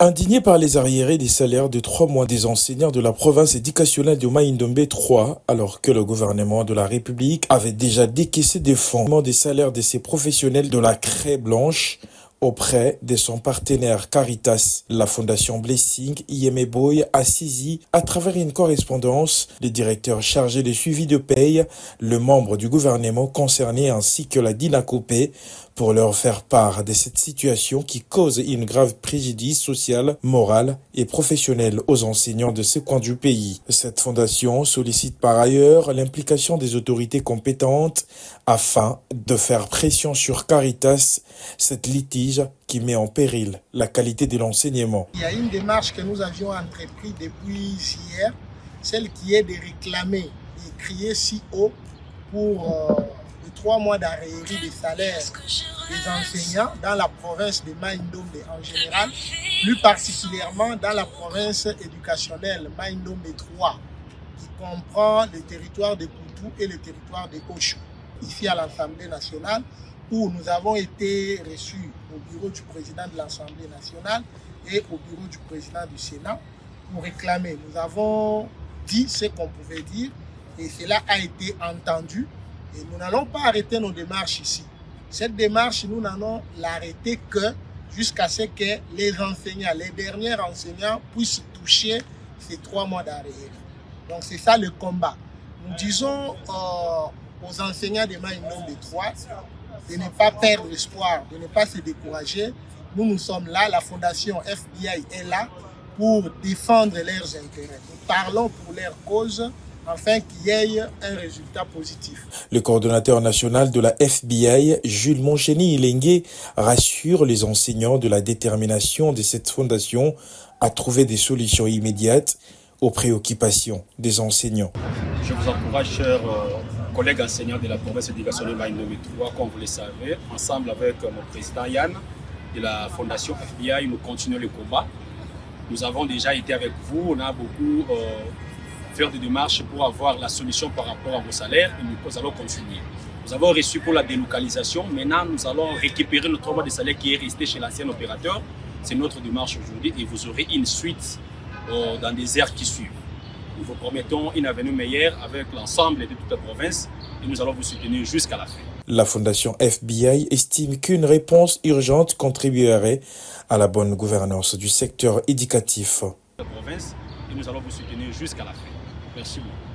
Indigné par les arriérés des salaires de 3 mois des enseignants de la province éducationnelle de Mai-Ndombe 3, alors que le gouvernement de la République avait déjà décaissé des fonds des salaires de ces professionnels de la craie blanche auprès de son partenaire Caritas, la fondation Blessing Iyemeboy a saisi à travers une correspondance le directeur chargé de suivi de paye, le membre du gouvernement concerné ainsi que la DINACOPE pour leur faire part de cette situation qui cause une grave préjudice social, moral et professionnel aux enseignants de ce coin du pays. Cette fondation sollicite par ailleurs l'implication des autorités compétentes afin de faire pression sur Caritas, cette litige qui met en péril la qualité de l'enseignement. Il y a une démarche que nous avions entreprise depuis hier, celle qui est de réclamer, de crier si haut pour les 3 mois d'arriérés des salaires des enseignants dans la province de Mai-Ndombe en général, plus particulièrement dans la province éducationnelle Mai-Ndombe 3, qui comprend le territoire de Koutou et le territoire de Osho, ici à l'Assemblée nationale, où nous avons été reçus au bureau du président de l'Assemblée nationale et au bureau du président du Sénat pour réclamer. Nous avons dit ce qu'on pouvait dire et cela a été entendu. Et nous n'allons pas arrêter nos démarches ici. Cette démarche, nous n'allons l'arrêter que jusqu'à ce que les enseignants, les derniers enseignants puissent toucher ces 3 mois d'arriérés. Donc c'est ça le combat. Nous disons aux enseignants de Mai-Ndombe 3 de ne pas perdre espoir, de ne pas se décourager. Nous sommes là, la fondation FBI est là pour défendre leurs intérêts. Nous parlons pour leur cause, afin qu'il y ait un résultat positif. Le coordonnateur national de la FBI, Jules Moncheni Ilengue, rassure les enseignants de la détermination de cette fondation à trouver des solutions immédiates aux préoccupations des enseignants. Je vous encourage, chers collègues enseignants de la province éducationnelle Mai-Ndombe 3, comme vous le savez, ensemble avec mon président Yann de la fondation FBI, nous continuons le combat. Nous avons déjà été avec vous, on a beaucoup faire des démarches pour avoir la solution par rapport à vos salaires et nous allons continuer. Nous avons reçu pour la délocalisation, maintenant nous allons récupérer notre mois de salaire qui est resté chez l'ancien opérateur. C'est notre démarche aujourd'hui et vous aurez une suite dans des heures qui suivent. Nous vous promettons une avenue meilleure avec l'ensemble de toute la province et nous allons vous soutenir jusqu'à la fin. La fondation FBI estime qu'une réponse urgente contribuerait à la bonne gouvernance du secteur éducatif. La province et nous allons vous soutenir jusqu'à la fin. Merci beaucoup.